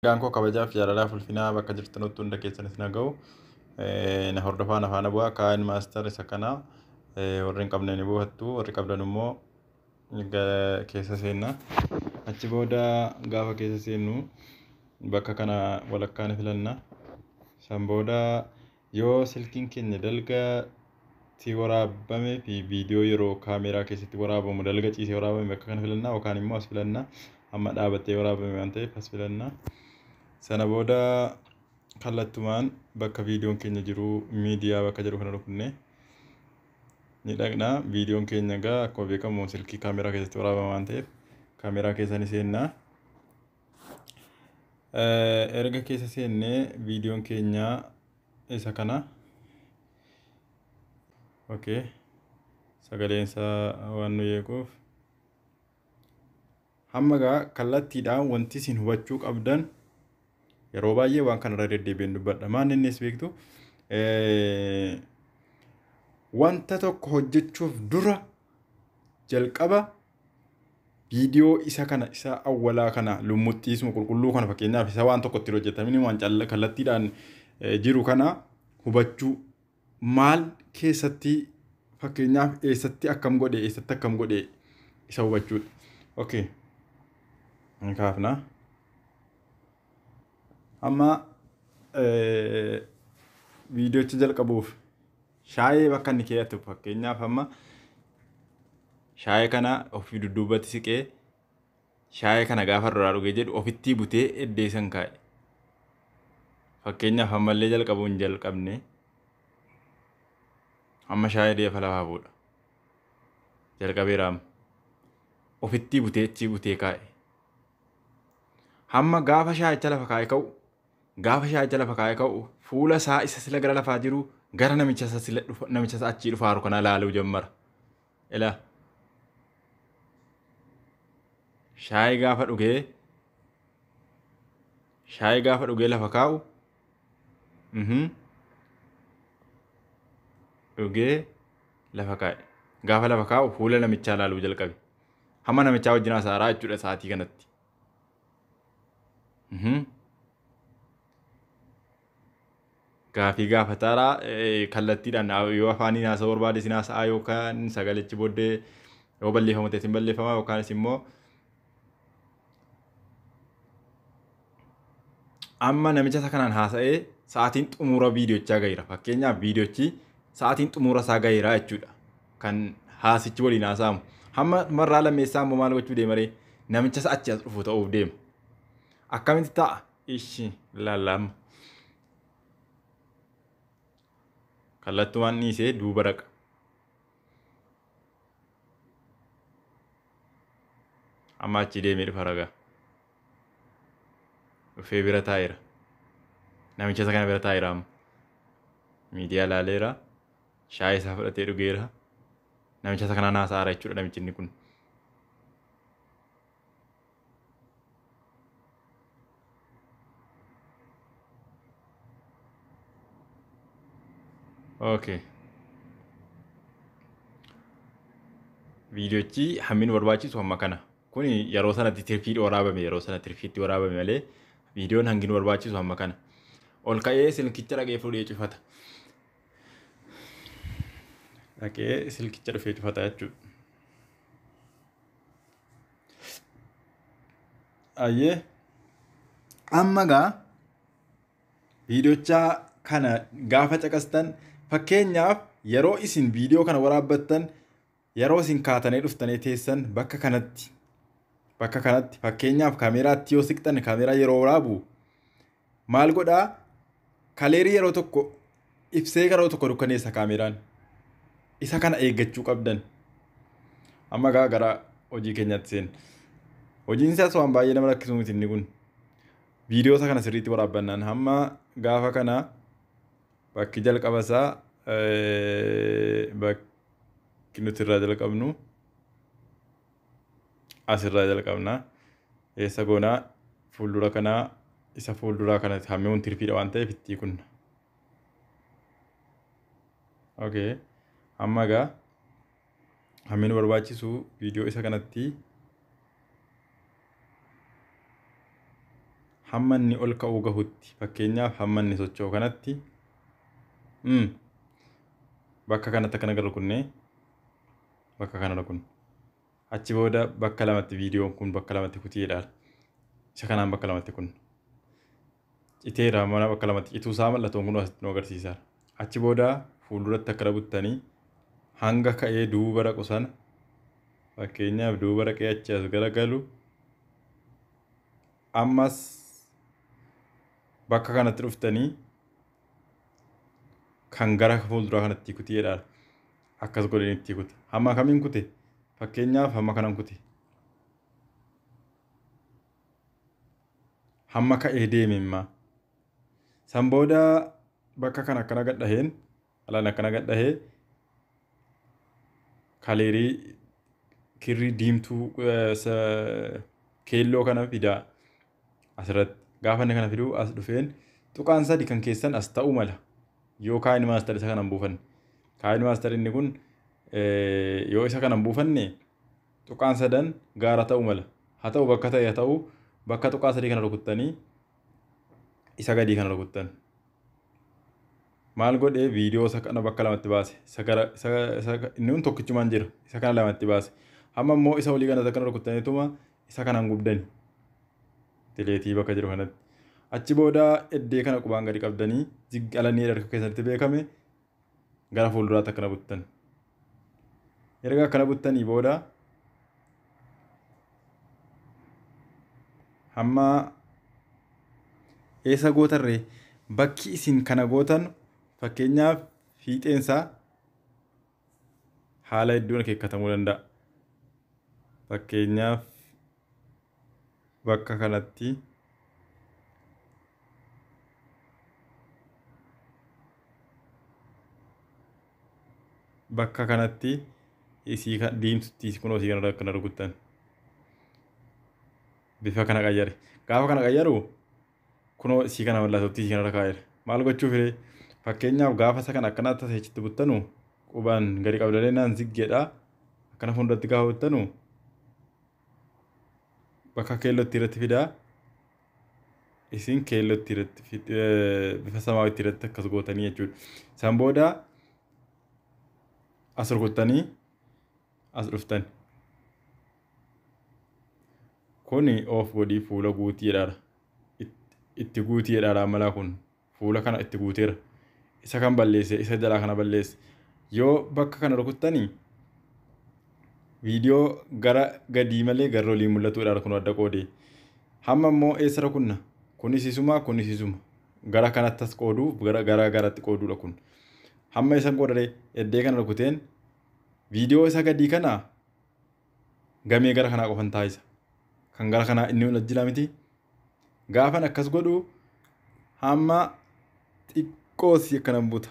nagaan koo kabajaaf jaalalaaf ulfinaa bakka jirtanutti hunda keessanis naga'u na hordofaa na faana bu'aa kinemaster isa kana warri hin qabne ni bu'attu warri qabdan immoo keessa seenna achi booda gaafa keessa seennu bakka kana walakkaan filanna san booda yoo silkiin keenya dalga ti waraabame fi viidiyoo yeroo kaameraa keessatti waraabamu dalga ciisee waraabame bakka kana filanna yookaan immoo as filanna amma dhaabattee waraabame waan ta'eef as filanna sana booda kallattumaan bakka viidiyoon keenya jiru miidiyaa bakka jedhu kana rukunne ni dhaqna viidiyoon keenya egaa akkuma beekamu silkii kaameraa keessatti waraabama waan ta'eef kaameraa keessa ni seenna erga keessa seennee viidiyoon keenya isa kana okay sagaleensa waan nu eeguuf hammagaa kallattiidhaan wanti isin hubachuu qabdan yeroo baay'ee waan kana irra deddeebiin dubbadha maan innis beektu wanta tokko hojjechuuf dura jalqaba viidiyoo isa kana isa awwalaa kana lummuttiisuma qulqulluu kana fakkeenyaaf isa waan tokko itti hojjetamini waan kallattiidhaan jiru kana hubachuu maal keessatti fakkeenyaaf eessatti akkam godhe isa hubachuudha. Okay. Kaafna. Amma viidiyoochi jalqabuuf shaayee bakka inni keeyatu fakkeenyaaf amma shaayee kana ofii dudduubatti siqee shaayee kana gaafa irraa dhugee jedhu ofitti butee eddeessan kaa'e. Fakkeenyaaf ammallee jalqabuu hin jalqabne. Amma shaayee deefa lafaa fuudha. Jalqabeeraam. Ofitti butee kaa'e. Hamma gaafa shaayicha lafa kaa'e ka'u fuula isaa isa sila gara lafaa jiru gara namicha isa achii dhufaaru kana ilaaluu jammara. Ilaa. Shaayii gaafa dhugee lafa kaa'u. Dhugee lafa kaa'e. Gaafa lafa kaa'u fuula namichaa ilaaluu jalqabe. Hamma namichaa wajjin haasaraa jechuudha sa'aatii kanatti. Gaafii gaafataara kallattiidhaan yoo afaaniin haasa'uu barbaade isin haasa'aa yookaan sagalichi booddee yoo balleeffamu ta'e isin balleeffama yookaanis immoo amma namicha isa kanaan haasa'ee sa'aatiin xumura viidiyochaa gaheera. Fakkeenyaaf viidiyochi sa'aatiin xumura isaa gaheera jechuudha. Kan haasichi waliin haasa'amu. Hamma marraa lammeessaa immoo maal gochuu deemaree namicha isa achi as dhufu ta'uuf deema. Akkamitti ta'a? Ishi lallaamu. Kallattumaan dhiisee duuba dhaqa. Amma achi deemee dhufa ragaa. Dhufee bira taa'eera. Namicha isa kana bira taa'eera amma. Miidiyaa ilaaleera. Shaayii isaa fudhatee dhugeera. Namicha isa kanaan haasa'aara jechuudha namichi inni kun. Okay. Viidiyoochi hammin barbaachisu amma kana. Kuni yeroo sanatti tirfiidhaan waraabame malee viidiyoon hangin barbaachisu amma kana. Ol ka'ee silkicha dhaqee fuudhee cufata. Dhaqee silkicha dhufee cufata jechuudha. Ayyee amma gaa viidiyoocha kana gaafa caqastan fakkeenyaaf yeroo isin viidiyoo kana waraabbattan yeroo isin kaatanii dhuftanii teessan bakka kanatti fakkeenyaaf kaameraatti yoo siqtan kaameraa yeroo waraabu maal godhaa kaleerii yeroo tokko ibsee yeroo tokko dukkaneessa kaameraan isa kana eeggachuu qabdan. Amma gara hojii keenyatti seen hojiin isaas waan baay'ee nama rakkisu miti inni kun viidiyoo kana sirriitti waraabbannaan hamma gaafa kana bakki jalqaba isaa bakki nuti irraa jalqabnu asirraa jalqabna eessa goonaa fuuldura kanaa isa fuulduraa kanatti hammeewwan tirfiidha waan ta'eef itti kunna. Okay. Amma egaa hammeen barbaachisu viidiyoo isa kanatti hamma inni ol ka'uu gahutti fakkeenyaaf hamma inni socho'u kanatti bakka kanatti akkana rukunnee bakka kana rukun achi booda bakka lamatti viidiyoon kun bakka lamatti kutiidhaan isa kanaan bakka lamatti kun citeera mana bakka lamatti cituu isaa mallattoo kun asitti nu agarsiisa. Achi booda fuulduratti akka buttanii hanga ka'ee duuba raqu sana fakkeenyaaf duuba raqee achi as garagalu ammas bakka kanatti dhuftanii kan gara fuulduraa kanatti kutiidhaan akkas godhanii itti kute. Hamma kamiin kute? Fakkeenyaaf hamma kanan kute. Hamma ka'ee deeme immaa. San booda bakka kana akkana gadhaheen alaan akkana gadhahee kaleerii kirrii diimtuu keelloo kana fidaa asirratti gaafa inni kana fiduu as dhufeen tuqaan sadi kan keessan as ta'uu mala yoo kinemaster isa kanan buufanne. Kinemaster inni kun yoo isa kanan buufanne tuqaan sadan gaara ta'uu mala. Haa ta'u bakka ta'e haa ta'u bakka tuqaa sadii kana rukuttanii isa gadii kana rukuttan. Maal godhee viidiyoo isa kana bakka lamatti baase. Inni kun tokkichumaan jira. Isa kana lamatti baase. Hamma immoo isa olii kana akkana rukuttaniituma isa kanaan gubdani. Dileetii bakka jiru kanatti. Achi booda eddee kana qubaan gadi qabdanii ziggalanii harka keessatti beekame gara fuulduraatti akkana buttan. Erga akkana buttanii booda hamma eessa gootarree bakki isin kana gootan fakkeenyaaf fiixeensaa haala hedduun akeekkatamuu danda'a. Fakkeenyaaf bakka kanatti isii diimtutti kunoo isii kana akkana rukuttan. Bifa kana qayyare. Gaafa kana qayyaru kunoo isii kana mallattootti isii kana kaa'eera. Maal gochuuf fakkeenyaaf gaafa isa kana akkana taasisechitti buttanu qubaan gadi qabdalee naan ziggeedha. Akkana fuulduratti gaafa buttanu bakka keellootti irratti fidaa. Isin keellootti irratti bifa samaawitti irratti akkas gootanii jechuudha. San booda as rukuttanii as dhuftan. Kuni of godhii fuula guutiidhaadha. Itti guutiidhaadha malaa kun fuula kana itti guuteera. Isa kan balleesse isa jalaa kana balleesse. Yoo bakka kana rukuttanii viidiyoo gara gadii malee gara olii mul'atuudhaan kun adda qoodee. Hamma immoo eessa rukunna? Kunis isuma kunis isuma. Gara kanatti as qooduu gara garatti qooduudha kun. Hamma isan qoodare eddee kana rukuteen viidiyoo isa gadii kana gamee gara kanaa qofan taasisa. Kan gara kanaa inni wajjila miti. Gaafan akkas godhu hamma xiqqoos akkanan buta.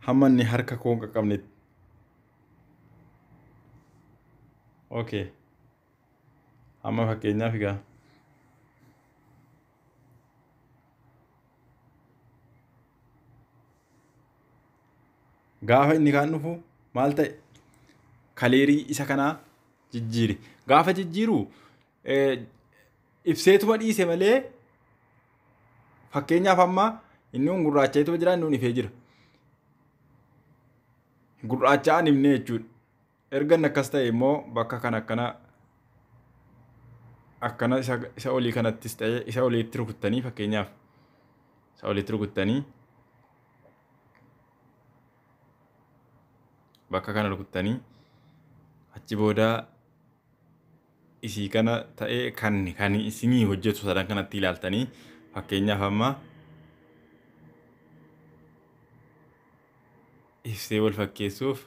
Hamma inni harka koo hin qaqqabnetti. Okay. Hamma fakkeenyaaf egaa gaafa inni kaan dhufu maal ta'e kaleerii isa kanaa jijjiiri. Gaafa jijjiiru ibseetuma dhiise malee fakkeenyaaf amma inni kun gurraachaa'eetuma jira inni kun ifee jira. Gurraacha'an himne jechuudha. Erga inni akkas ta'e immoo bakka kana akkana isa olii kanattis ta'e isa oliitti rukuttanii fakkeenyaaf isa oliitti rukuttanii bakka kana rukuttanii achi booda isii kana ta'e kan isinii hojjetu sadan kanatti ilaaltanii fakkeenyaaf amma ibsee wal fakkeessuuf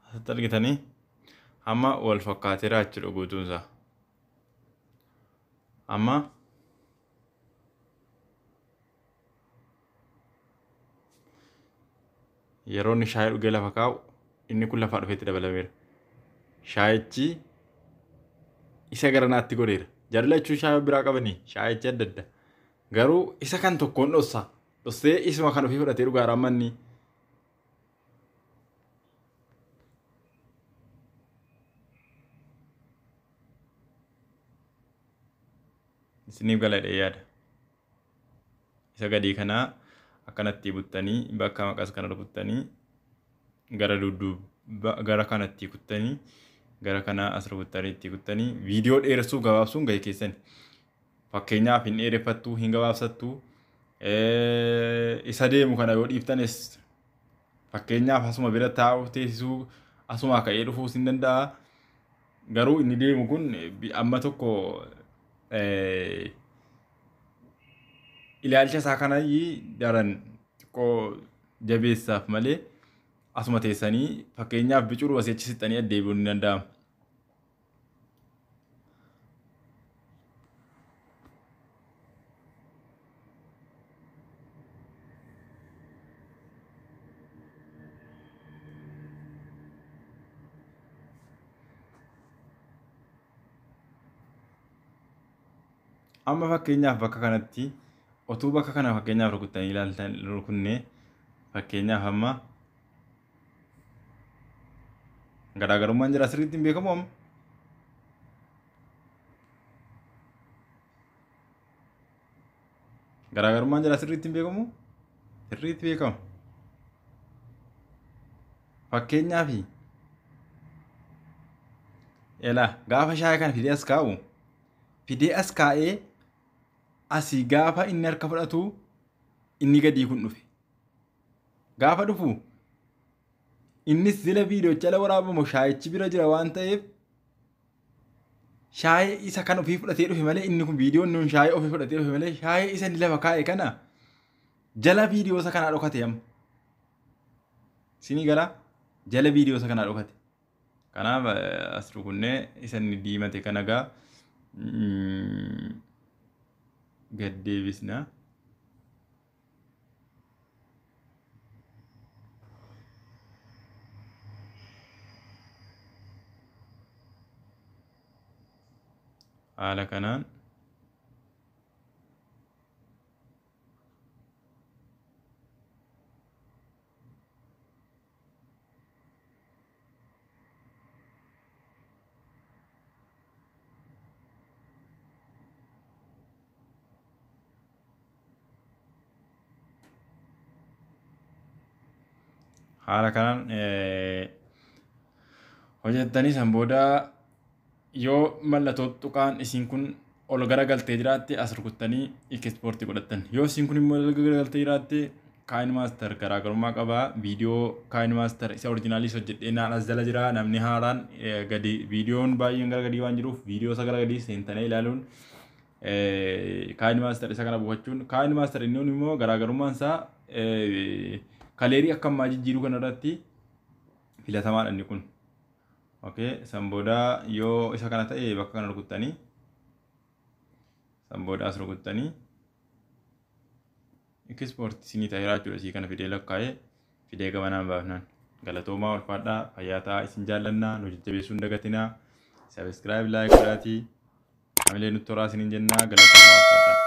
asitti argitanii amma wal fakkaateera jechuudha guutuunsaa. Amma yeroo inni shaayii dhugee lafa kaa'u inni kun lafaa dhufeetti dabalameera. Shaayichi isa gara naatti godheera. Jaalala jechuun shaayii biraa qabanii shaayichi adda adda. garuu isa kan tokkoon dhossee isuma kan ofii fudhatee dhugaa rammanni isiniif galadhe yaada isa gadii kanaa akkanatti buttanii bakka maqas kana rukuttanii gara dudduuba gara kanatti kuttanii gara kana as rukuttanii itti kuttanii viidiyoo dheeressuu gabaabsuun gahee keessan fakkeenyaaf hin dheereffattuu hin gabaabsattuu isa deemu kana yoo dhiiftanis fakkeenyaaf asuma bira taa'u teessisuu asuma ka'ee dhufuus hin danda'a garuu inni deemu kun amma tokko ilaalcha isaa kanayyii daran xiqqoo jabeessaaf malee asuma teessanii fakkeenyaaf bicuudhu asii achi sittanii addeebi'uun ni danda'ama. Amma fakkeenyaaf bakka kanatti otuu bakka kana fakkeenyaaf rukuttanii ilaaltan rukunnee fakkeenyaaf amma garaagarummaan jira sirriitti hin beekamu amma garaagarummaan jira sirriitti hin beekamu sirriitti beekama fakkeenyaaf elaa gaafa shaayii kana fidee as kaa'ee asii gaafa inni harka fudhatu inni gadii kun dhufe gaafa dhufu innis zila viidiyoo cala waraabamu shaayichi bira jira waan ta'eef shaayii isa kan ofii fudhatee dhufe malee inni kun viidiyoon nuun shaayii ofii fudhatee dhufe malee shaayii isa inni lafa kaa'e kana jala viidiyoo isa kanaa dhokate amma sinii galaa jala viidiyoo isa kanaa dhokate kanaaf as rukunnee isa inni diimate kana gaa gad deebisna haala kanaan hojjettanii san booda yoo mallattoo tuqaan isiin kun ol garagaltee jiraatte as rukuttanii ikispoortii godhattan yoo isiin kun immoo ol garagaltee jiraatte kinemaster garaagarummaa qabaa viidiyoo kinemaster isa oriijinaaliis hojjedhee naan as jala jira namni haaraan gadi viidiyoon baay'een gara gadii waan jiruuf viidiyoo isa gara gadii seentanii ilaaluun kinemaster isa kana buufachuun kinemaster inni immoo garaagarummaan isaa kaleerii akka ammaa jijjiiruu kanarratti filatamaadha inni kun. Okay, san booda yoo isa kana ta'e bakka kana rukuttanii san booda as rukuttanii ikispoortii isinii ta'e jiraachudha isii kana fidee lakkaa'ee fidee gamanaan baafnaan galatoomaa ulfaadhaa fayyaa ta'aa isin jaallannaa nu jajjabeessuu hin dagatinaa sabiskiraayib laayik godhaatii hamilee nutti toraa isiniin jennaa galatoomaa ulfaadhaa.